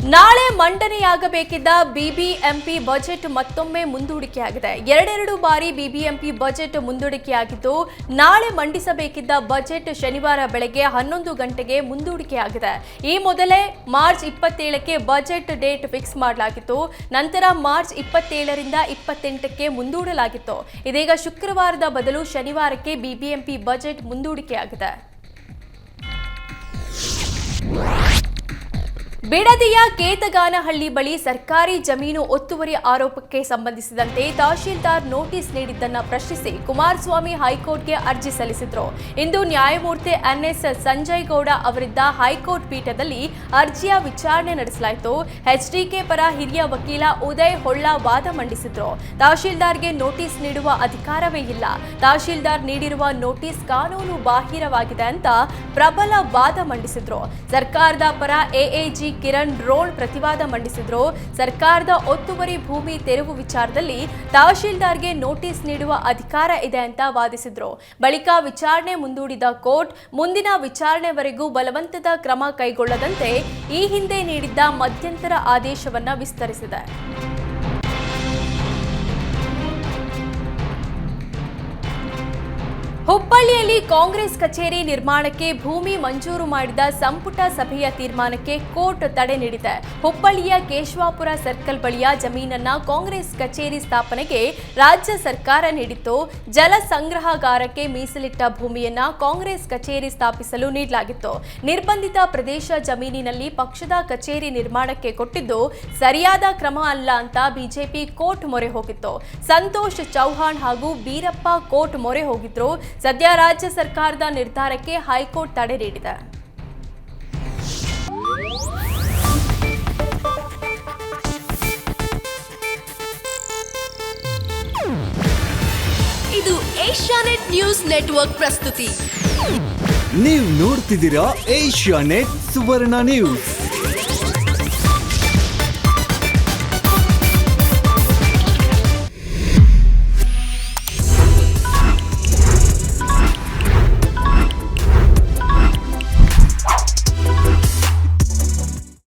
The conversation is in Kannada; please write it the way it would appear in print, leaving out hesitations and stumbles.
ನಾಳೆ ಮಂಡನೆಯಾಗಬೇಕಿದ್ದ ಬಿಬಿಎಂಪಿ ಬಜೆಟ್ ಮತ್ತೊಮ್ಮೆ ಮುಂದೂಡಿಕೆಯಾಗಿದೆ. ಎರಡೆರಡು ಬಾರಿ ಬಿಬಿಎಂಪಿ ಬಜೆಟ್ ಮುಂದೂಡಿಕೆಯಾಗಿದ್ದು, ನಾಳೆ ಮಂಡಿಸಬೇಕಿದ್ದ ಬಜೆಟ್ ಶನಿವಾರ ಬೆಳಗ್ಗೆ 11 ಗಂಟೆಗೆ ಮುಂದೂಡಿಕೆಯಾಗಿದೆ. ಈ ಮೊದಲೇ ಮಾರ್ಚ್ 27ಕ್ಕೆ ಬಜೆಟ್ ಡೇಟ್ ಫಿಕ್ಸ್ ಮಾಡಲಾಗಿತ್ತು. ನಂತರ ಮಾರ್ಚ್ 27ರಿಂದ 28ಕ್ಕೆ ಮುಂದೂಡಲಾಗಿತ್ತು. ಇದೀಗ ಶುಕ್ರವಾರದ ಬದಲು ಶನಿವಾರಕ್ಕೆ ಬಿಬಿಎಂಪಿ ಬಜೆಟ್ ಮುಂದೂಡಿಕೆಯಾಗಿದೆ. ಬಿಡದಿಯ ಕೇತಗಾನಹಳ್ಳಿ ಬಳಿ ಸರ್ಕಾರಿ ಜಮೀನು ಒತ್ತುವರಿ ಆರೋಪಕ್ಕೆ ಸಂಬಂಧಿಸಿದಂತೆ ತಹಶೀಲ್ದಾರ್ ನೋಟಿಸ್ ನೀಡಿದ್ದನ್ನು ಪ್ರಶ್ನಿಸಿ ಕುಮಾರಸ್ವಾಮಿ ಹೈಕೋರ್ಟ್ಗೆ ಅರ್ಜಿ ಸಲ್ಲಿಸಿದ್ರು. ಇಂದು ನ್ಯಾಯಮೂರ್ತಿ ಎನ್ಎಸ್ ಸಂಜಯ್ ಗೌಡ ಅವರಿದ್ದ ಹೈಕೋರ್ಟ್ ಪೀಠದಲ್ಲಿ ಅರ್ಜಿಯ ವಿಚಾರಣೆ ನಡೆಸಲಾಯಿತು. ಎಚ್ಡಿಕೆ ಪರ ಹಿರಿಯ ವಕೀಲ ಉದಯ್ ಹೊಳ್ಳ ವಾದ ಮಂಡಿಸಿದ್ರು. ತಹಶೀಲ್ದಾರ್ಗೆ ನೋಟಿಸ್ ನೀಡುವ ಅಧಿಕಾರವೇ ಇಲ್ಲ, ತಹಶೀಲ್ದಾರ್ ನೀಡಿರುವ ನೋಟಿಸ್ ಕಾನೂನು ಬಾಹಿರವಾಗಿದೆ ಅಂತ ಪ್ರಬಲ ವಾದ ಮಂಡಿಸಿದ್ರು. ಸರ್ಕಾರದ ಪರ ಎಎಜಿ ಕಿರಣ್ ರೋಳ್ ಪ್ರತಿವಾದ ಮಂಡಿಸಿದ್ರು. ಸರ್ಕಾರದ ಒತ್ತುವರಿ ಭೂಮಿ ತೆರವು ವಿಚಾರದಲ್ಲಿ ತಹಶೀಲ್ದಾರ್ಗೆ ನೋಟಿಸ್ ನೀಡುವ ಅಧಿಕಾರ ಇದೆ ಅಂತ ವಾದಿಸಿದ್ರು. ಬಳಿಕ ವಿಚಾರಣೆ ಮುಂದೂಡಿದ ಕೋರ್ಟ್ ಮುಂದಿನ ವಿಚಾರಣೆವರೆಗೂ ಬಲವಂತದ ಕ್ರಮ ಕೈಗೊಳ್ಳದಂತೆ ಈ ಹಿಂದೆ ನೀಡಿದ್ದ ಮಧ್ಯಂತರ ಆದೇಶವನ್ನ ವಿಸ್ತರಿಸಿದೆ. ಹುಬ್ಬಳ್ಳಿಯಲ್ಲಿ ಕಾಂಗ್ರೆಸ್ ಕಚೇರಿ ನಿರ್ಮಾಣಕ್ಕೆ ಭೂಮಿ ಮಂಜೂರು ಮಾಡಿದ ಸಂಪುಟ ಸಭೆಯ ತೀರ್ಮಾನಕ್ಕೆ ಕೋರ್ಟ್ ತಡೆ ನೀಡಿದೆ. ಹುಬ್ಬಳ್ಳಿಯ ಕೇಶವಾಪುರ ಸರ್ಕಲ್ ಬಳಿಯ ಜಮೀನನ್ನ ಕಾಂಗ್ರೆಸ್ ಕಚೇರಿ ಸ್ಥಾಪನೆಗೆ ರಾಜ್ಯ ಸರ್ಕಾರ ನೀಡಿತ್ತು. ಜಲ ಸಂಗ್ರಹಗಾರಕ್ಕೆ ಮೀಸಲಿಟ್ಟ ಭೂಮಿಯನ್ನ ಕಾಂಗ್ರೆಸ್ ಕಚೇರಿ ಸ್ಥಾಪಿಸಲು ನೀಡಲಾಗಿತ್ತು. ನಿರ್ಬಂಧಿತ ಪ್ರದೇಶ ಜಮೀನಿನಲ್ಲಿ ಪಕ್ಷದ ಕಚೇರಿ ನಿರ್ಮಾಣಕ್ಕೆ ಕೊಟ್ಟಿದ್ದು ಸರಿಯಾದ ಕ್ರಮ ಅಲ್ಲ ಅಂತ ಬಿಜೆಪಿ ಕೋರ್ಟ್ ಮೊರೆ ಹೋಗಿತ್ತು. ಸಂತೋಷ್ ಚೌಹಾಣ್ ಹಾಗೂ ಬೀರಪ್ಪ ಕೋರ್ಟ್ ಮೊರೆ ಹೋಗಿದ್ರು. ಸದ್ಯ ರಾಜ್ಯ ಸರ್ಕಾರದ ನಿರ್ಧಾರಕ್ಕೆ ಹೈಕೋರ್ಟ್ ತಡೆ ನೀಡಿದೆ. ಇದು ಏಷ್ಯಾನೆಟ್ ನ್ಯೂಸ್ ನೆಟ್ವರ್ಕ್ ಪ್ರಸ್ತುತಿ. ನೀವು ನೋಡ್ತಿದ್ದೀರಾ ಏಷ್ಯಾನೆಟ್ ಸುವರ್ಣ ನ್ಯೂಸ್.